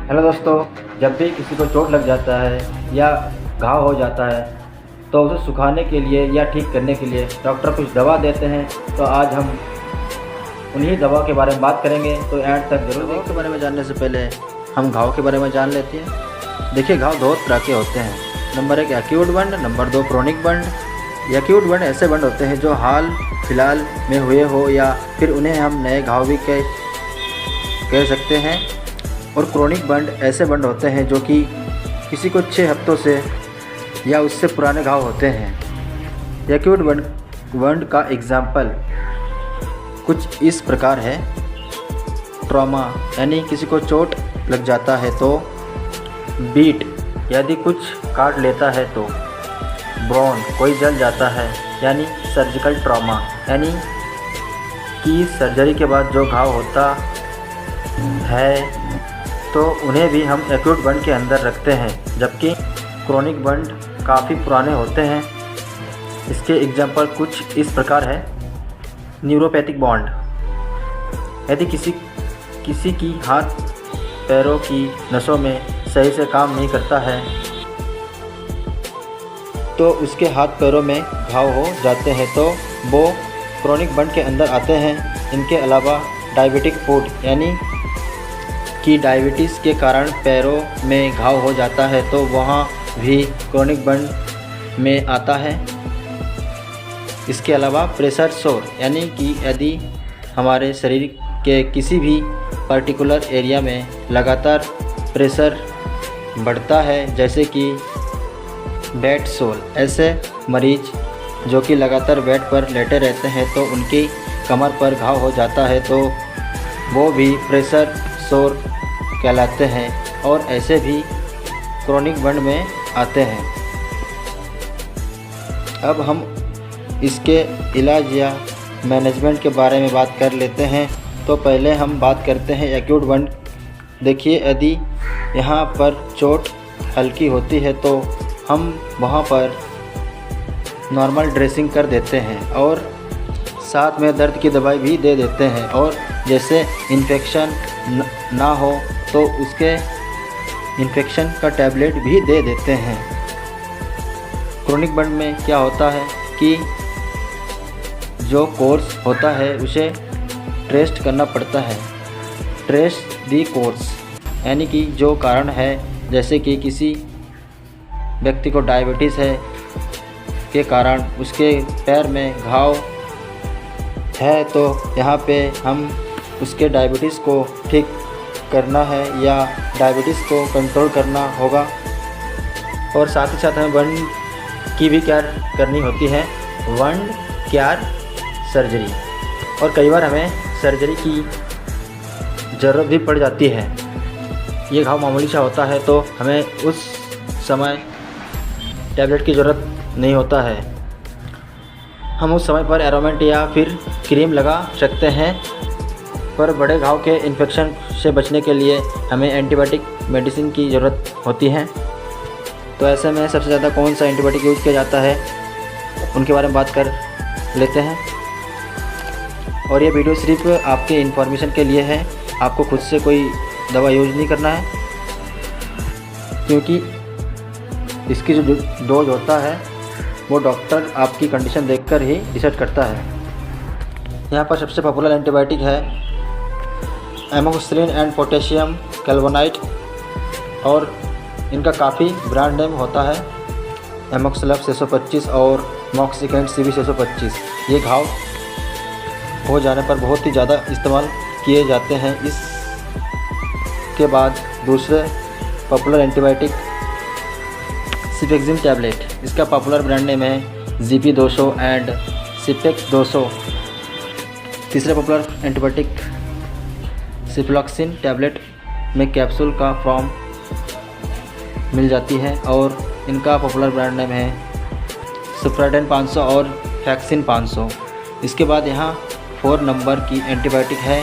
Hello दोस्तों, जब भी किसी को चोट लग जाता है या घाव हो जाता है तो उसे सुखाने के लिए या ठीक करने के लिए डॉक्टर कुछ दवा देते हैं। तो आज हम उन्हीं दवा के बारे में बात करेंगे, तो एंड तक जरूर। दवाओं के बारे में जानने से पहले हम घाव के बारे में जान लेते हैं। देखिए, घाव दो तरह के होते हैं। नंबर 1 एक्यूट बंड, नंबर 2 क्रोनिक बंड। एक्यूट बंड ऐसे बंड होते हैं जो हाल फिलहाल में हुए हो या फिर उन्हें हम नए घाव भी कह सकते हैं। और क्रोनिक बंड ऐसे बंड होते हैं जो कि किसी को 6 हफ्तों से या उससे पुराने घाव होते हैं। एक्यूट बंड का एग्जाम्पल कुछ इस प्रकार है। ट्रॉमा यानी किसी को चोट लग जाता है तो, बीट यदि कुछ काट लेता है तो, ब्रोन कोई जल जाता है यानी सर्जिकल ट्रॉमा यानी कि सर्जरी के बाद जो घाव होता है तो उन्हें भी हम एक्यूट बंड के अंदर रखते हैं। जबकि क्रोनिक बंड काफ़ी पुराने होते हैं। इसके एग्जाम्पल कुछ इस प्रकार है। न्यूरोपैथिक बॉन्ड यदि किसी की हाथ पैरों की नसों में सही से काम नहीं करता है तो उसके हाथ पैरों में घाव हो जाते हैं तो वो क्रोनिक बंड के अंदर आते हैं। इनके अलावा डायबिटिक फूट यानी कि डायबिटीज़ के कारण पैरों में घाव हो जाता है तो वहाँ भी क्रोनिक बंड में आता है। इसके अलावा प्रेशर सोर यानी कि यदि हमारे शरीर के किसी भी पर्टिकुलर एरिया में लगातार प्रेशर बढ़ता है, जैसे कि बेड सोल, ऐसे मरीज जो कि लगातार बेड पर लेटे रहते हैं तो उनकी कमर पर घाव हो जाता है तो वो भी प्रेशर सोर कहलाते हैं और ऐसे भी क्रोनिक बंड में आते हैं। अब हम इसके इलाज या मैनेजमेंट के बारे में बात कर लेते हैं। तो पहले हम बात करते हैं एक्यूट बंड। देखिए, यदि यहाँ पर चोट हल्की होती है तो हम वहाँ पर नॉर्मल ड्रेसिंग कर देते हैं और साथ में दर्द की दवाई भी दे देते हैं। और जैसे इन्फेक्शन ना हो तो उसके इन्फेक्शन का टैबलेट भी दे देते हैं। क्रोनिक बंड में क्या होता है कि जो कोर्स होता है उसे ट्रेस करना पड़ता है। ट्रेस दी कोर्स यानी कि जो कारण है, जैसे कि किसी व्यक्ति को डायबिटीज़ है के कारण उसके पैर में घाव है तो यहाँ पे हम उसके डायबिटीज़ को ठीक करना है या डायबिटीज़ को कंट्रोल करना होगा। और साथ ही साथ हमें बंड की भी केयर करनी होती है, बंड केयर सर्जरी। और कई बार हमें सर्जरी की ज़रूरत भी पड़ जाती है। ये घाव मामूली सा होता है तो हमें उस समय टैबलेट की ज़रूरत नहीं होता है। हम उस समय पर एरोमेंट या फिर क्रीम लगा सकते हैं। पर बड़े घाव के इन्फेक्शन से बचने के लिए हमें एंटीबायोटिक मेडिसिन की ज़रूरत होती है। तो ऐसे में सबसे ज़्यादा कौन सा एंटीबायोटिक यूज़ किया जाता है उनके बारे में बात कर लेते हैं। और ये वीडियो सिर्फ आपके इन्फॉर्मेशन के लिए है, आपको खुद से कोई दवा यूज़ नहीं करना है, क्योंकि इसकी जो डोज होता है वो डॉक्टर आपकी कंडीशन देखकर ही डिसाइड करता है। यहाँ पर सबसे पॉपुलर एंटीबायोटिक है एमोक्सिसिलिन एंड पोटेशियम कैल्वोनाइट और इनका काफ़ी ब्रांड नेम होता है एमोक्सिलब 625 और मॉक्सिकेंट CB 625। ये घाव हो जाने पर बहुत ही ज़्यादा इस्तेमाल किए जाते हैं। इसके बाद दूसरे पॉपुलर एंटीबायोटिक सिपेक्सिम टैबलेट, इसका पॉपुलर ब्रांड नेम है GP 200 एंड सिपेक्स 200। तीसरे पॉपुलर एंटीबायोटिक सिफ्लॉक्सिन टैबलेट में कैप्सूल का फॉर्म मिल जाती है और इनका पॉपुलर ब्रांड नेम है सुप्राडेन 500 और फैक्सिन 500। इसके बाद यहाँ 4 नंबर की एंटीबायोटिक है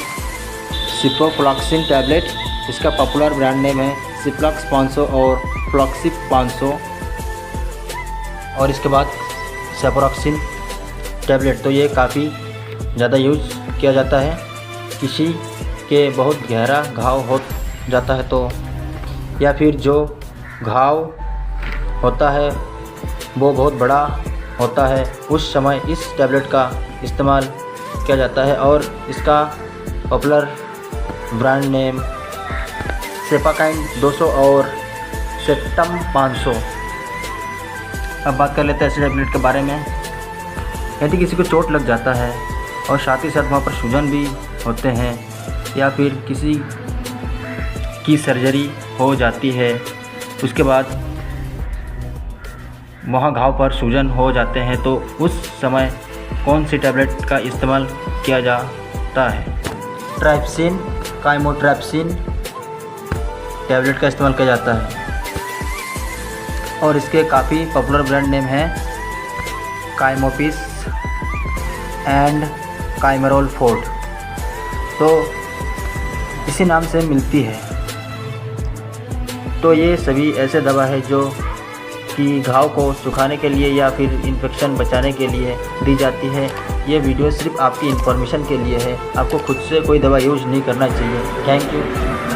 सिप्रोफ्लॉक्सिन टैबलेट, इसका पॉपुलर ब्रांड नेम है सिप्लॉक्स 500 और फ्लॉक्सिप 500। और इसके बाद सेफोरॉक्सिन टैबलेट, तो ये काफ़ी ज़्यादा यूज़ किया जाता है। किसी के बहुत गहरा घाव हो जाता है तो या फिर जो घाव होता है वो बहुत बड़ा होता है, उस समय इस टैबलेट का इस्तेमाल किया जाता है और इसका पॉपुलर ब्रांड नेम सेफाकाइन 200 और सेप्टम 500। अब बात कर लेते हैं इस टैबलेट के बारे में। यदि किसी को चोट लग जाता है और साथ ही साथ वहाँ पर सूजन भी होते हैं या फिर किसी की सर्जरी हो जाती है, उसके बाद वहाँ घाव पर सूजन हो जाते हैं, तो उस समय कौन सी टैबलेट का इस्तेमाल किया जाता है? ट्राइप्सिन काइमोट्रैप्सिन टैबलेट का इस्तेमाल किया जाता है और इसके काफ़ी पॉपुलर ब्रांड नेम हैं काइमोपिस एंड काइमरोल फोर्ट, तो इसी नाम से मिलती है। तो ये सभी ऐसे दवा है जो कि घाव को सुखाने के लिए या फिर इन्फेक्शन बचाने के लिए दी जाती है। ये वीडियो सिर्फ आपकी इन्फॉर्मेशन के लिए है, आपको खुद से कोई दवा यूज़ नहीं करना चाहिए। Thank you.